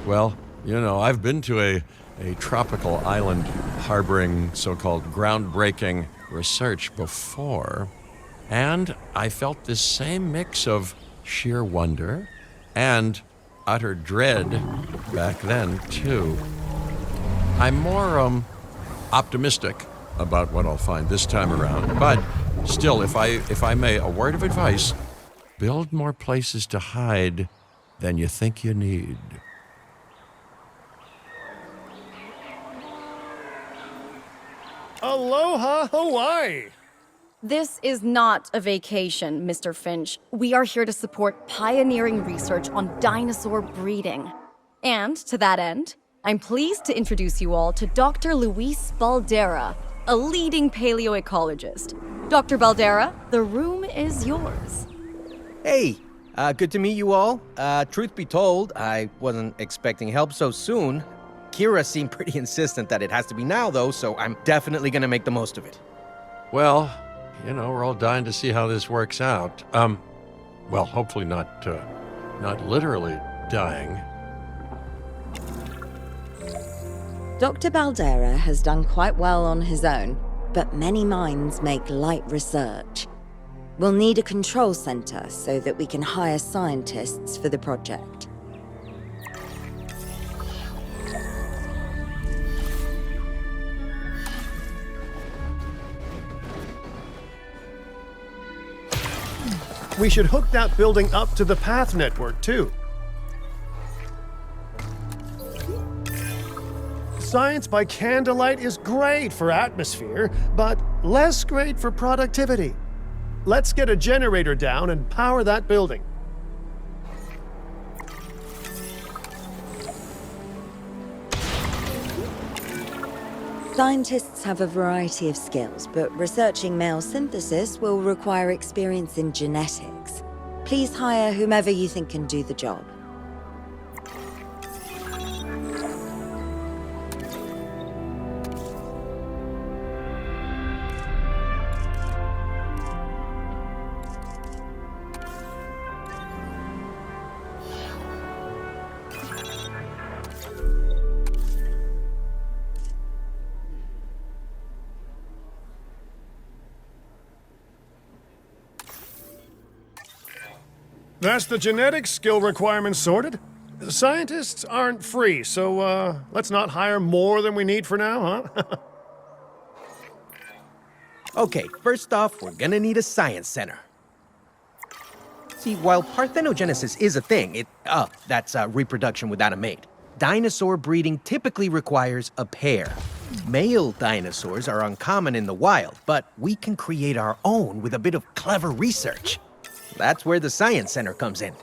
Well, I've been to a tropical island harboring so-called groundbreaking research before, and I felt this same mix of sheer wonder and utter dread back then, too. I'm more optimistic about what I'll find this time around, but still, if I may, a word of advice: build more places to hide than you think you need. Aloha, Hawaii! This is not a vacation, Mr. Finch. We are here to support pioneering research on dinosaur breeding. And to that end, I'm pleased to introduce you all to Dr. Luis Baldera, a leading paleoecologist. Dr. Baldera, the room is yours. Hey, good to meet you all. Truth be told, I wasn't expecting help so soon. Kira seemed pretty insistent that it has to be now, though, so I'm definitely gonna make the most of it. Well, we're all dying to see how this works out. Well, hopefully not literally dying. Dr. Baldera has done quite well on his own, but many minds make light research. We'll need a control center so that we can hire scientists for the project. We should hook that building up to the path network, too. Science by candlelight is great for atmosphere, but less great for productivity. Let's get a generator down and power that building. Scientists have a variety of skills, but researching male synthesis will require experience in genetics. Please hire whomever you think can do the job. That's the genetic skill requirements sorted. Scientists aren't free, so let's not hire more than we need for now, huh? Okay, first off, we're gonna need a science center. See, while parthenogenesis is a thing, that's reproduction without a mate. Dinosaur breeding typically requires a pair. Male dinosaurs are uncommon in the wild, but we can create our own with a bit of clever research. That's where the Science Center comes in.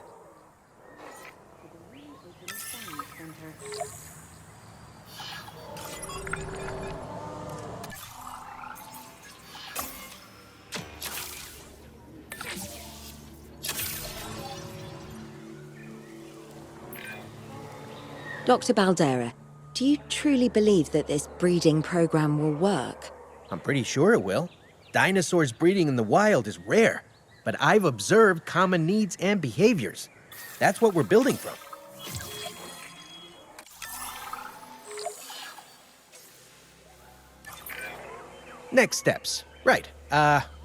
Dr. Baldera, do you truly believe that this breeding program will work? I'm pretty sure it will. Dinosaurs breeding in the wild is rare, but I've observed common needs and behaviors. That's what we're building from. Next steps. Right.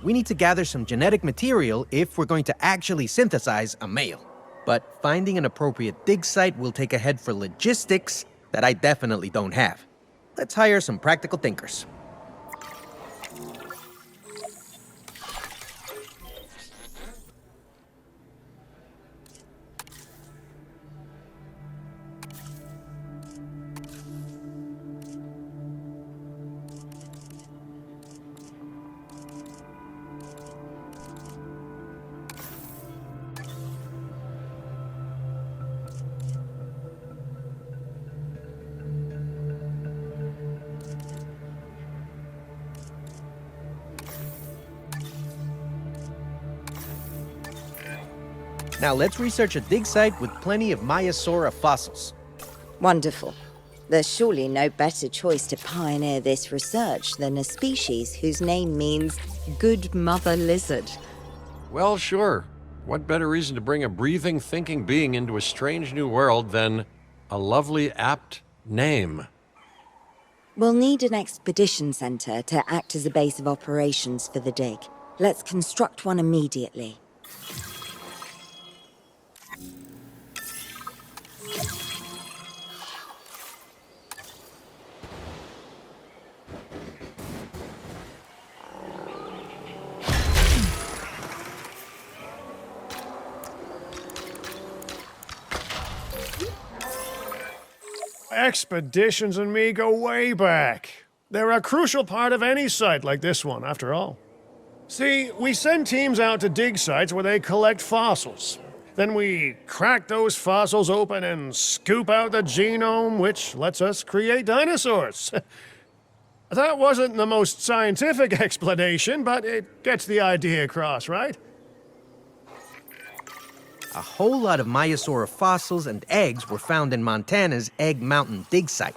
We need to gather some genetic material if we're going to actually synthesize a male. But finding an appropriate dig site will take a head for logistics that I definitely don't have. Let's hire some practical thinkers. Now let's research a dig site with plenty of Maiasaura fossils. Wonderful. There's surely no better choice to pioneer this research than a species whose name means good mother lizard. Well, sure. What better reason to bring a breathing, thinking being into a strange new world than a lovely, apt name. We'll need an expedition center to act as a base of operations for the dig. Let's construct one immediately. Expeditions and me go way back. They're a crucial part of any site like this one, after all. See, we send teams out to dig sites where they collect fossils. Then we crack those fossils open and scoop out the genome, which lets us create dinosaurs. That wasn't the most scientific explanation, but it gets the idea across, right? A whole lot of Maiasaura fossils and eggs were found in Montana's Egg Mountain dig site.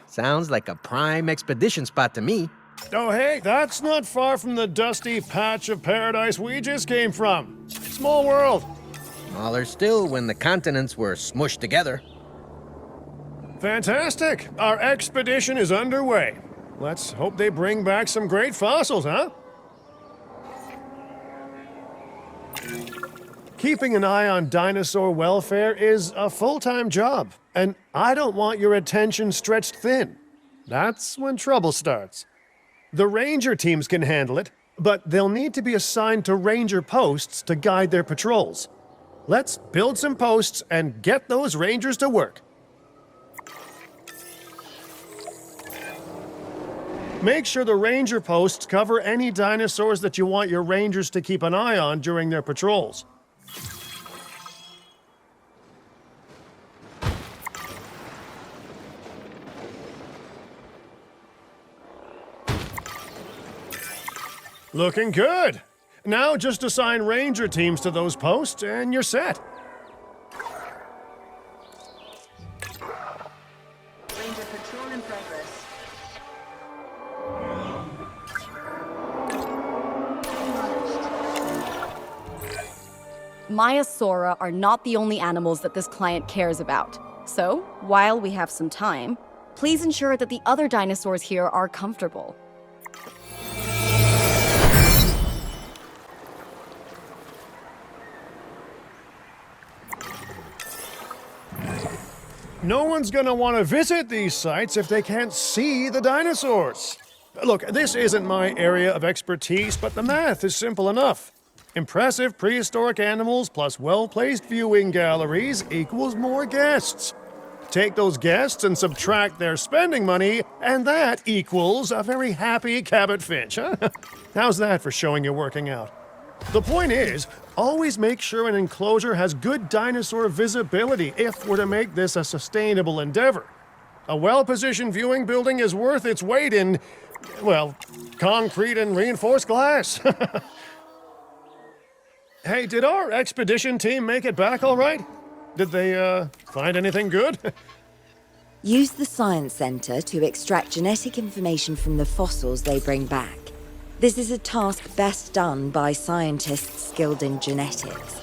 Sounds like a prime expedition spot to me. Oh, hey, that's not far from the dusty patch of paradise we just came from. Small world. Smaller still when the continents were smushed together. Fantastic. Our expedition is underway. Let's hope they bring back some great fossils, huh? Keeping an eye on dinosaur welfare is a full-time job, and I don't want your attention stretched thin. That's when trouble starts. The ranger teams can handle it, but they'll need to be assigned to ranger posts to guide their patrols. Let's build some posts and get those rangers to work. Make sure the ranger posts cover any dinosaurs that you want your rangers to keep an eye on during their patrols. Looking good. Now just assign ranger teams to those posts and you're set. Ranger patrol in progress. Maiasaura are not the only animals that this client cares about. So, while we have some time, please ensure that the other dinosaurs here are comfortable. No one's gonna want to visit these sites if they can't see the dinosaurs. Look, this isn't my area of expertise, but the math is simple enough. Impressive prehistoric animals plus well-placed viewing galleries equals more guests. Take those guests and subtract their spending money, and that equals a very happy Cabot Finch, huh? How's that for showing you're working out? The point is, always make sure an enclosure has good dinosaur visibility if we're to make this a sustainable endeavor. A well-positioned viewing building is worth its weight in, well, concrete and reinforced glass. Hey, did our expedition team make it back all right? Did they, find anything good? Use the science center to extract genetic information from the fossils they bring back. This is a task best done by scientists skilled in genetics.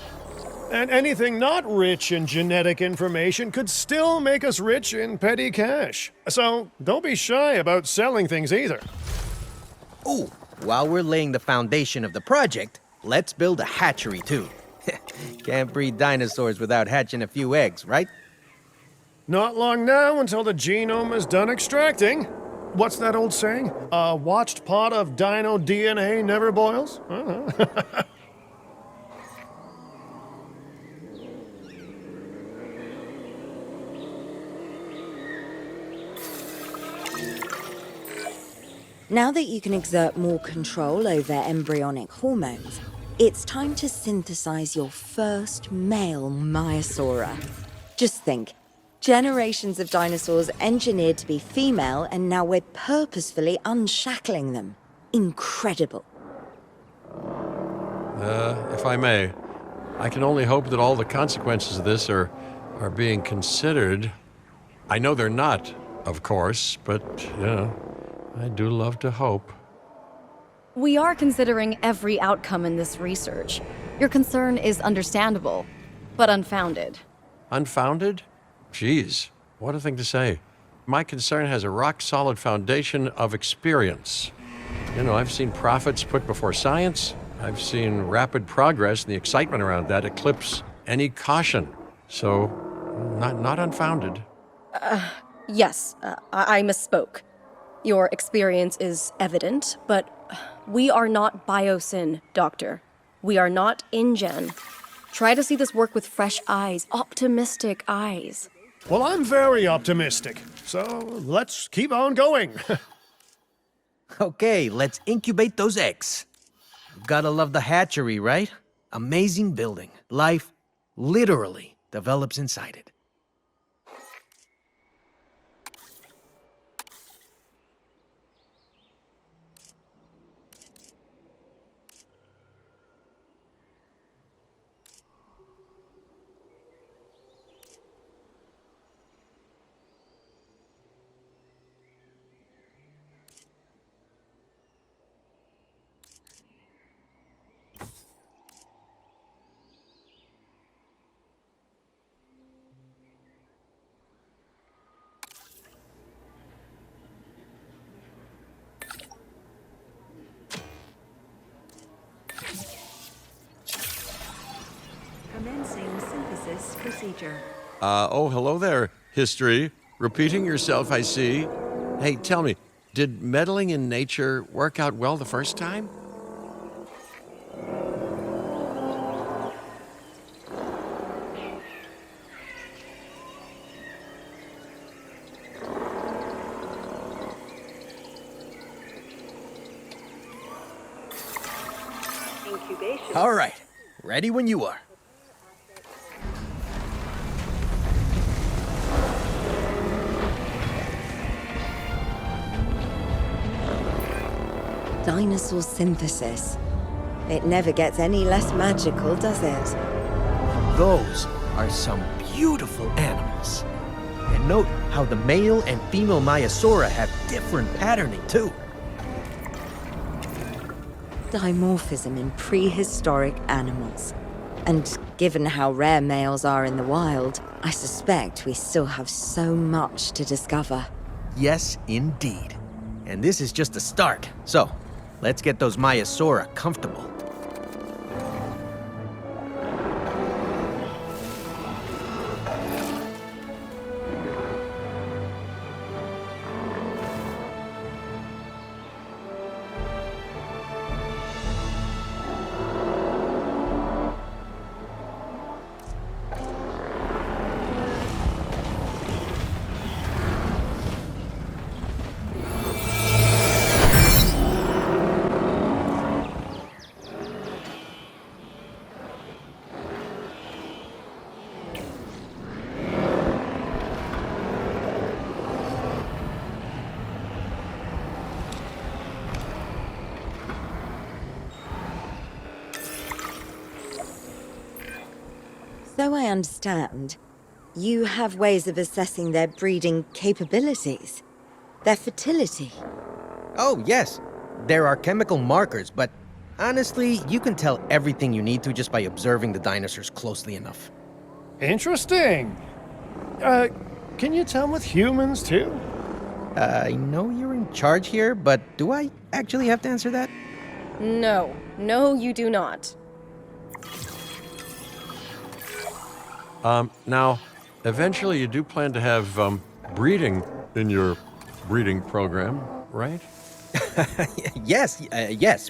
And anything not rich in genetic information could still make us rich in petty cash. So don't be shy about selling things either. Ooh, while we're laying the foundation of the project, let's build a hatchery too. Can't breed dinosaurs without hatching a few eggs, right? Not long now until the genome is done extracting. What's that old saying? A watched pot of dino DNA never boils? Now that you can exert more control over embryonic hormones, it's time to synthesize your first male Maiasaura. Just think, generations of dinosaurs engineered to be female, and now we're purposefully unshackling them. Incredible. If I may, I can only hope that all the consequences of this are being considered. I know they're not, of course, but, you know, I do love to hope. We are considering every outcome in this research. Your concern is understandable, but unfounded. Unfounded? Geez, what a thing to say. My concern has a rock-solid foundation of experience. You know, I've seen profits put before science. I've seen rapid progress, and the excitement around that eclipse any caution. So, not unfounded. Yes, I misspoke. Your experience is evident, but we are not Biosyn, Doctor. We are not InGen. Try to see this work with fresh eyes, optimistic eyes. Well, I'm very optimistic, so let's keep on going. Okay, let's incubate those eggs. Gotta love the hatchery, right? Amazing building. Life literally develops inside it. Commencing synthesis procedure. Oh, hello there, history. Repeating yourself, I see. Hey, tell me, did meddling in nature work out well the first time? Incubation. All right, ready when you are. Dinosaur synthesis. It never gets any less magical, does it? Those are some beautiful animals. And note how the male and female Maiasaura have different patterning too. Dimorphism in prehistoric animals. And given how rare males are in the wild, I suspect we still have so much to discover. Yes, indeed. And this is just a start. So, let's get those Maiasaura comfortable. So I understand, you have ways of assessing their breeding capabilities, their fertility. Oh, yes. There are chemical markers, but honestly, you can tell everything you need to just by observing the dinosaurs closely enough. Interesting. Can you tell with humans too? I know you're in charge here, but do I actually have to answer that? No, you do not. Now, eventually you do plan to have breeding in your breeding program, right? Yes,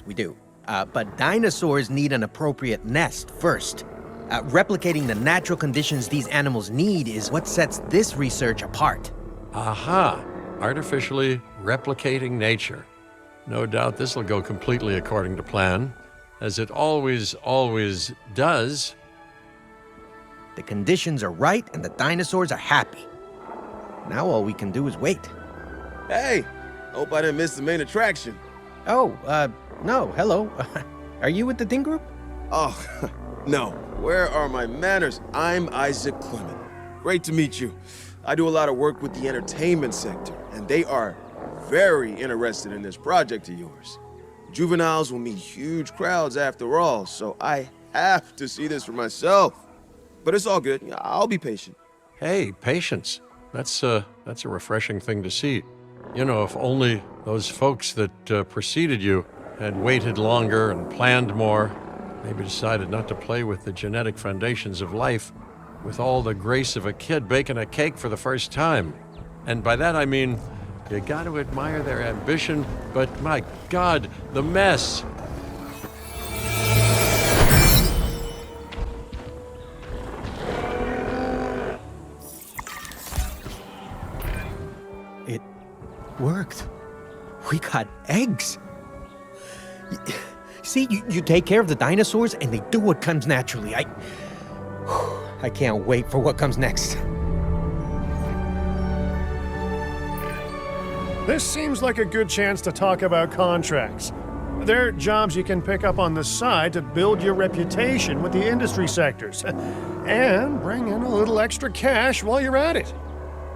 we do. But dinosaurs need an appropriate nest first. Replicating the natural conditions these animals need is what sets this research apart. Aha! Artificially replicating nature. No doubt this will go completely according to plan, as it always does. The conditions are right and the dinosaurs are happy. Now all we can do is wait. Hey, hope I didn't miss the main attraction. Oh, no, hello. Are you with the Ting Group? Oh, no. Where are my manners? I'm Isaac Clement. Great to meet you. I do a lot of work with the entertainment sector, and they are very interested in this project of yours. Juveniles will meet huge crowds after all, so I have to see this for myself. But it's all good. I'll be patient. Hey, patience. That's a refreshing thing to see. You know, if only those folks that preceded you had waited longer and planned more, maybe decided not to play with the genetic foundations of life with all the grace of a kid baking a cake for the first time. And by that I mean, you got to admire their ambition, but my God, the mess. It worked. We got eggs. See, you take care of the dinosaurs and they do what comes naturally. I can't wait for what comes next. This seems like a good chance to talk about contracts. They're jobs you can pick up on the side to build your reputation with the industry sectors. And bring in a little extra cash while you're at it.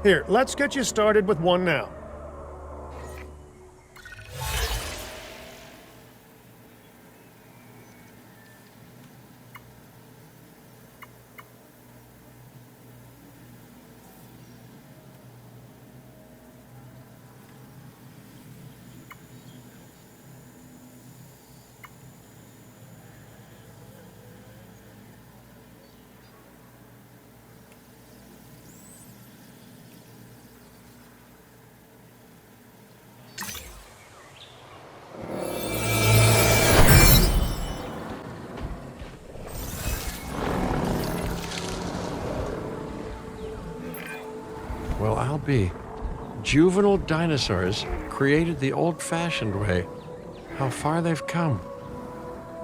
Here, let's get you started with one now. Well, I'll be. Juvenile dinosaurs created the old-fashioned way. How far they've come.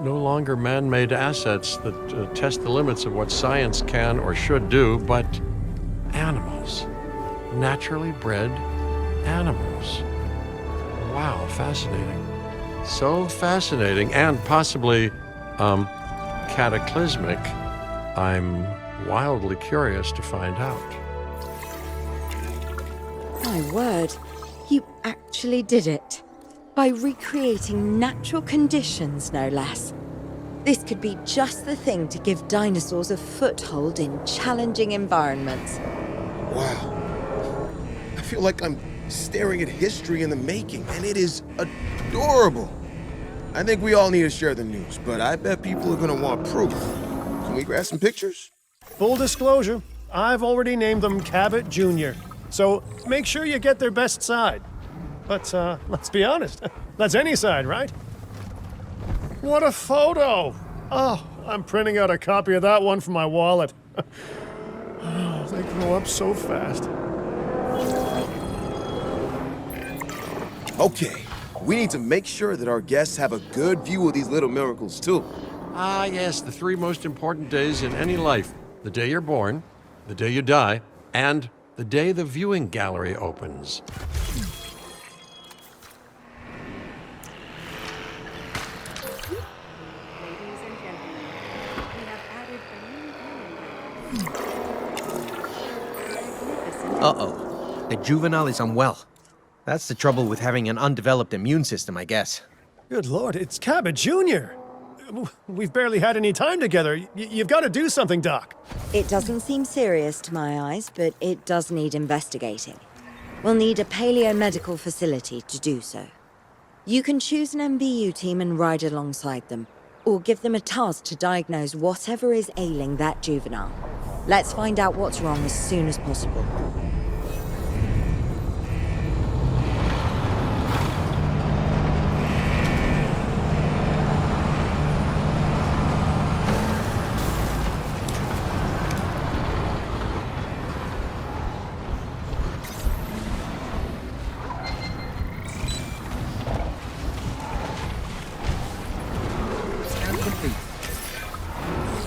No longer man-made assets that test the limits of what science can or should do, but animals. Naturally bred animals. Wow, fascinating. So fascinating and possibly, cataclysmic. I'm wildly curious to find out. My word, you actually did it. By recreating natural conditions, no less. This could be just the thing to give dinosaurs a foothold in challenging environments. Wow. I feel like I'm staring at history in the making, and it is adorable. I think we all need to share the news, but I bet people are gonna want proof. Can we grab some pictures? Full disclosure, I've already named them Cabot Jr., so make sure you get their best side. But let's be honest, that's any side, right? What a photo! Oh, I'm printing out a copy of that one for my wallet. Oh, they grow up so fast. Okay, we need to make sure that our guests have a good view of these little miracles, too. Ah, yes, the three most important days in any life. The day you're born, the day you die, and the day the viewing gallery opens. Ladies and gentlemen, we have added a new viewing magnificent. Uh-oh. The juvenile is unwell. That's the trouble with having an undeveloped immune system, I guess. Good Lord, it's Cabot Jr. We've barely had any time together. You've got to do something, Doc. It doesn't seem serious to my eyes, but it does need investigating. We'll need a paleomedical facility to do so. You can choose an MVU team and ride alongside them, or give them a task to diagnose whatever is ailing that juvenile. Let's find out what's wrong as soon as possible.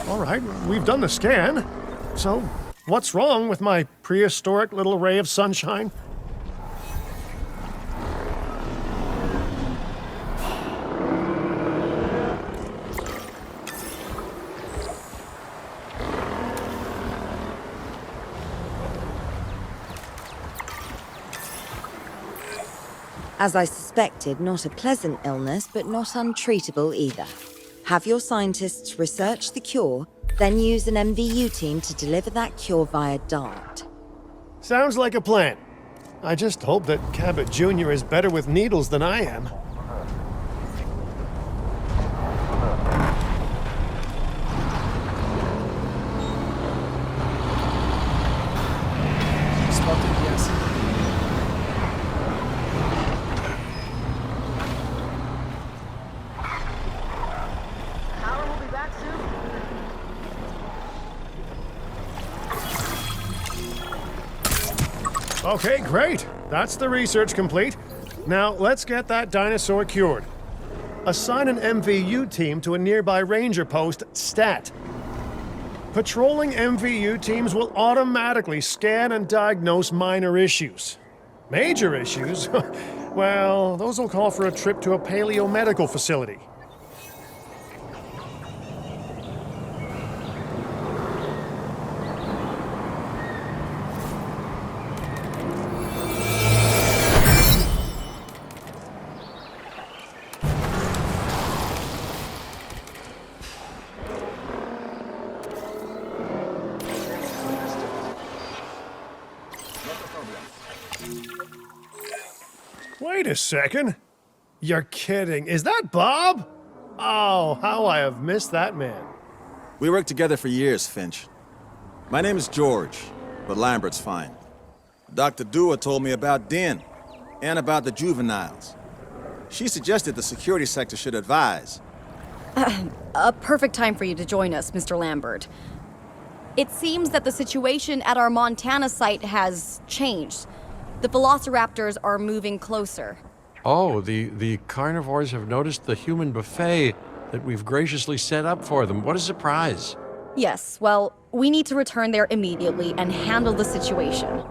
All right, we've done the scan. So, what's wrong with my prehistoric little ray of sunshine? As I suspected, not a pleasant illness, but not untreatable either. Have your scientists research the cure, then use an MVU team to deliver that cure via DART. Sounds like a plan. I just hope that Cabot Jr. is better with needles than I am. Spotted, yes. Power will be back soon. Okay, great. That's the research complete. Now, let's get that dinosaur cured. Assign an MVU team to a nearby ranger post, Stat. Patrolling MVU teams will automatically scan and diagnose minor issues. Major issues? Well, those will call for a trip to a paleomedical facility. Wait a second. You're kidding. Is that Bob? Oh, how I have missed that man. We worked together for years, Finch. My name is George, but Lambert's fine. Dr. Dua told me about Den, and about the juveniles. She suggested the security sector should advise. A perfect time for you to join us, Mr. Lambert. It seems that the situation at our Montana site has changed. The velociraptors are moving closer. Oh, the carnivores have noticed the human buffet that we've graciously set up for them. What a surprise. Yes, well, we need to return there immediately and handle the situation.